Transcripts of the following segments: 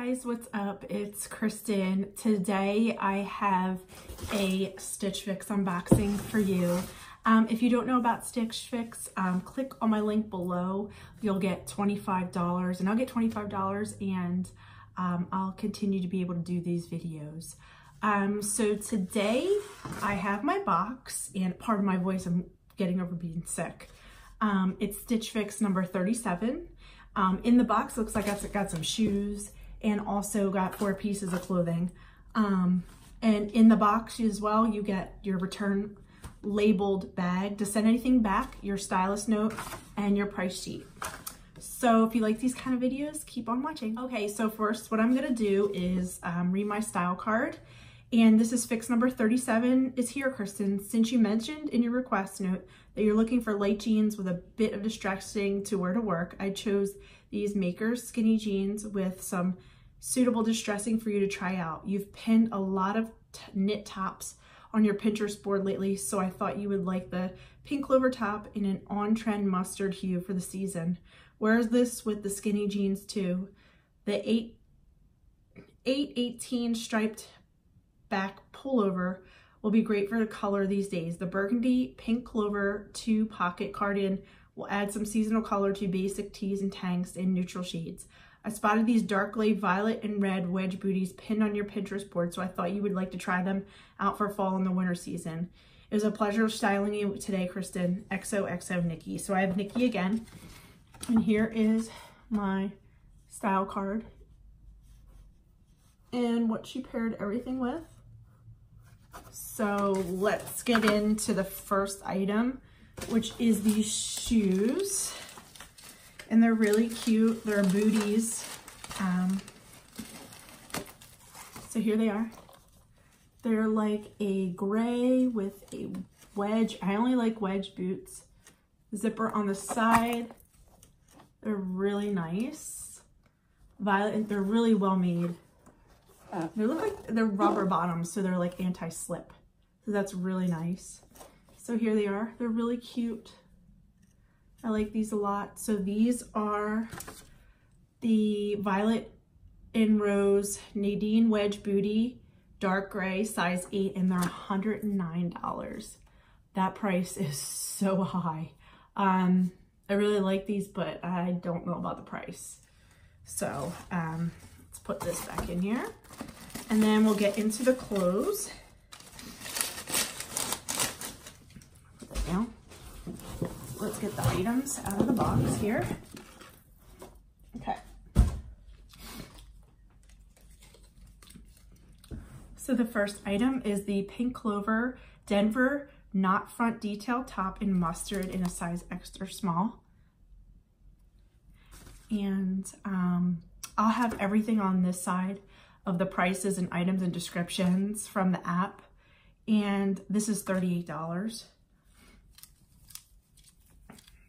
guys, what's up? It's Kristen. Today I have a Stitch Fix unboxing for you. If you don't know about Stitch Fix, click on my link below. You'll get $25 and I'll get $25 and I'll continue to be able to do these videos. So today I have my box, and part of my voice, I'm getting over being sick. It's Stitch Fix number 37. In the box, looks like I got some shoes and also got 4 pieces of clothing. And in the box as well, you get your return labeled bag to send anything back, your stylus note, and your price sheet. So if you like these kind of videos, keep on watching. Okay, so first what I'm gonna do is read my style card. And this is Fix number 37. Is here, Kristen. Since you mentioned in your request note that you're looking for light jeans with a bit of distressing to wear to work, I chose these Makers skinny jeans with some suitable distressing for you to try out. You've pinned a lot of knit tops on your Pinterest board lately, so I thought you would like the pink clover top in an on-trend mustard hue for the season. Wears this with the skinny jeans too. The 818 striped back pullover will be great for the color these days. The burgundy pink clover 2 pocket cardigan will add some seasonal color to basic tees and tanks in neutral shades. I spotted these dark gray violet and red wedge booties pinned on your Pinterest board, so I thought you would like to try them out for fall and the winter season. It was a pleasure styling you today, Kristen. XOXO Nikki. So I have Nikki again, and here is my style card and what she paired everything with. So let's get into the first item, which is these shoes. And they're really cute. They're booties. So here they are. They're like a gray with a wedge. I only like wedge boots. Zipper on the side. They're really nice. Violet, and they're really well made. They look like they're rubber bottoms, so they're like anti-slip. So that's really nice. So here they are. They're really cute. I like these a lot. So these are the Violet and Rose Nadine Wedge Booty, dark gray, size 8, and they're $109. That price is so high. I really like these, but I don't know about the price. So let's put this back in here. And then we'll get into the clothes. Put that down. Let's get the items out of the box here. Okay. So the first item is the Pink Clover Denver Knot Front Detail Top in Mustard in a size extra small. And I'll have everything on this side of the prices and items and descriptions from the app. And this is $38.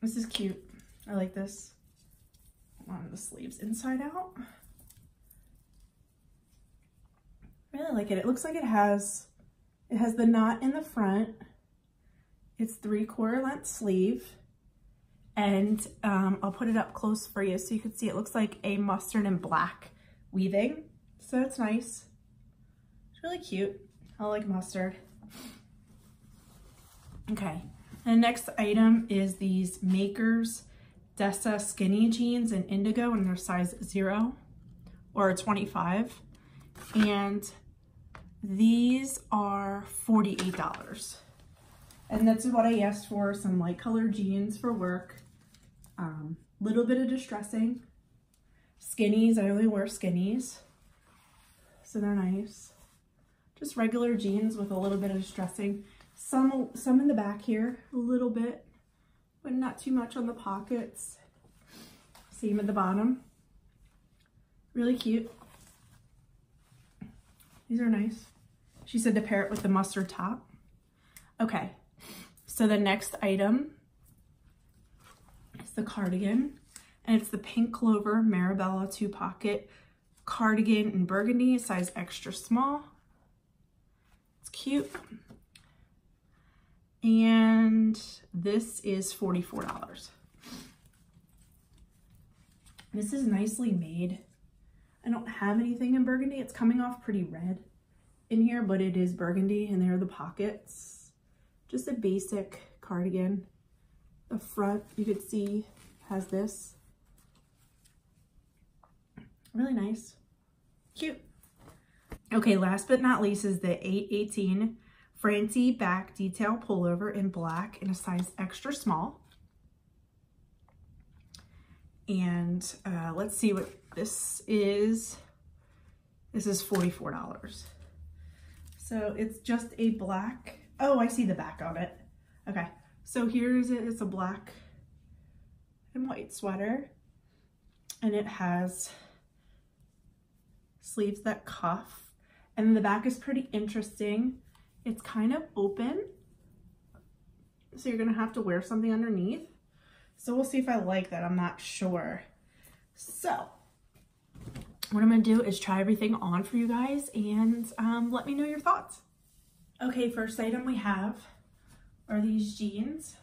This is cute. I like this. On the sleeves inside out. I really like it. It looks like it has the knot in the front. It's 3/4 length sleeve. And I'll put it up close for you so you can see it looks like a mustard and black weaving. So it's nice. It's really cute. I like mustard. Okay. And the next item is these Makers Dessa skinny jeans in indigo, and they're size 0 or 25. And these are $48. And that's what I asked for, some light colored jeans for work. Little bit of distressing. Skinnies, I only wear skinnies. So they're nice. Just regular jeans with a little bit of distressing. Some in the back here, a little bit, but not too much on the pockets. Same at the bottom. Really cute. These are nice. She said to pair it with the mustard top. Okay, so the next item is the cardigan, and it's the Pink Clover Marabella 2 pocket cardigan in burgundy, size extra small. It's cute. And this is $44. This is nicely made. I I don't have anything in burgundy. It's coming off pretty red in here, but it is burgundy, and there are the pockets. Just a basic cardigan. The front, you could see, has this. Really nice. Cute. Okay, last but not least is the 818 Francie back detail pullover in black in a size extra small. And let's see what this is. This is $44. So it's just a black, oh, I see the back on it. Okay, so here's it. It's a black and white sweater, and it has sleeves that cuff, and the back is pretty interesting. It's kind of open, so you're gonna have to wear something underneath. So we'll see if I like that. I'm not sure. So what I'm gonna do is try everything on for you guys and let me know your thoughts. Okay, first item we have are these jeans.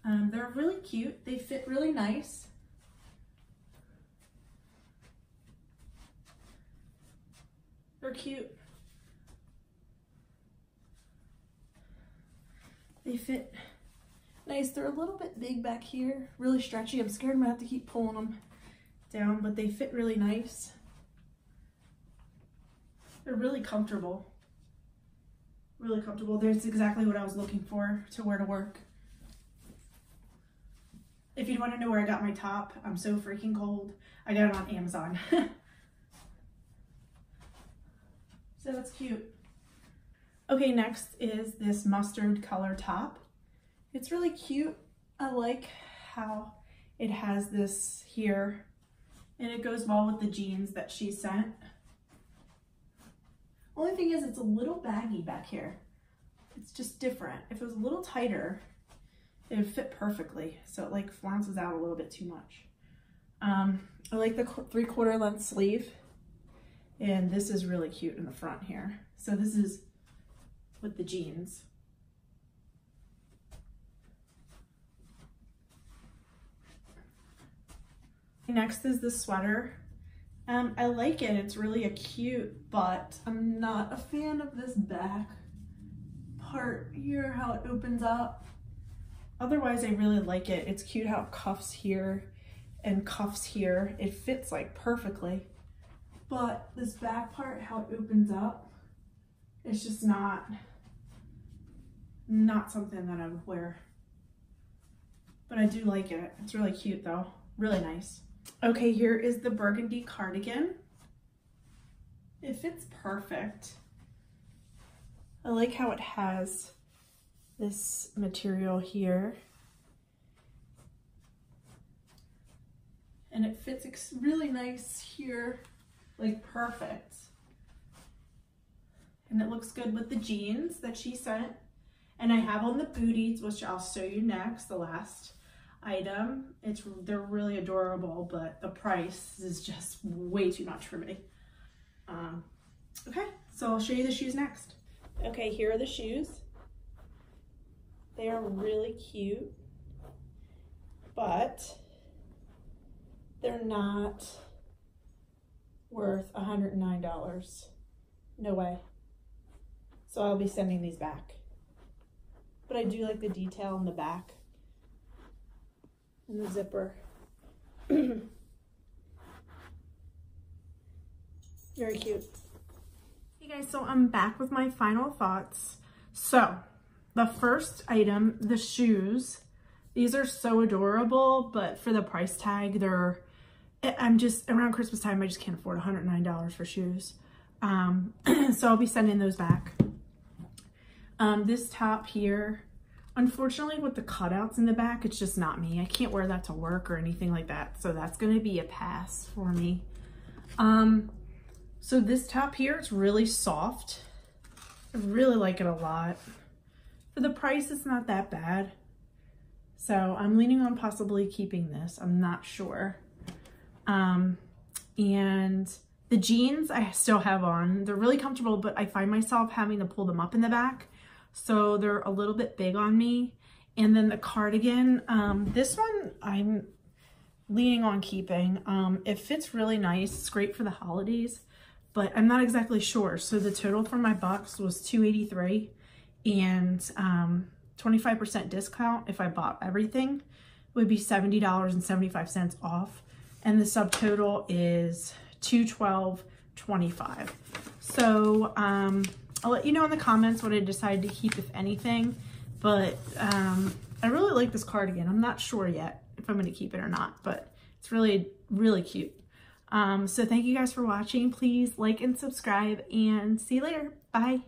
They're really cute. They fit really nice. They're cute. They fit nice. They're a little bit big back here, really stretchy. I'm scared I'm gonna have to keep pulling them down, but they fit really nice. They're really comfortable. Really comfortable. That's exactly what I was looking for to wear to work. If you want to know where I got my top, I'm so freaking cold. I got it on Amazon. So that's cute. Okay, next is this mustard color top. It's really cute. I like how it has this here, and it goes well with the jeans that she sent. Only thing is it's a little baggy back here. It's just different. If it was a little tighter, it would fit perfectly. So it like flounces out a little bit too much. I like the 3/4 length sleeve, and this is really cute in the front here. So this is with the jeans. Next is this sweater. I like it. It's really cute, but I'm not a fan of this back part here, how it opens up. Otherwise, I really like it. It's cute how it cuffs here and cuffs here. It fits like perfectly. But this back part, how it opens up, it's just not something that I would wear. But I do like it. It's really cute though. Really nice. Okay, here is the burgundy cardigan. It fits perfect. I like how it has this material here. And it fits really nice here, like perfect. And it looks good with the jeans that she sent. And I have on the booties, which I'll show you next, the last item. They're really adorable, but the price is just way too much for me. Okay, so I'll show you the shoes next. Okay, here are the shoes. They are really cute, but they're not worth $109. No way. So I'll be sending these back. But I do like the detail in the back and the zipper. Very cute. Hey guys, so I'm back with my final thoughts. So the first item, the shoes, these are so adorable, but for the price tag, I'm just, around Christmas time, I just can't afford $109 for shoes. So I'll be sending those back. This top here, unfortunately with the cutouts in the back, it's just not me. I can't wear that to work or anything like that. So that's gonna be a pass for me. So this top here, it's really soft. I really like it a lot. For the price, it's not that bad. So I'm leaning on possibly keeping this. I'm not sure. And the jeans I still have on. They're really comfortable, but I find myself having to pull them up in the back. So they're a little bit big on me. And then the cardigan, this one I'm leaning on keeping. It fits really nice. It's great for the holidays, but I'm not exactly sure. So the total for my box was $283, and 25% discount if I bought everything would be $70.75 off, and the subtotal is $212.25. So I'll let you know in the comments what I decided to keep, if anything, but I really like this cardigan. I'm not sure yet if I'm going to keep it or not, but it's really, really cute. So thank you guys for watching. Please like and subscribe, and see you later. Bye.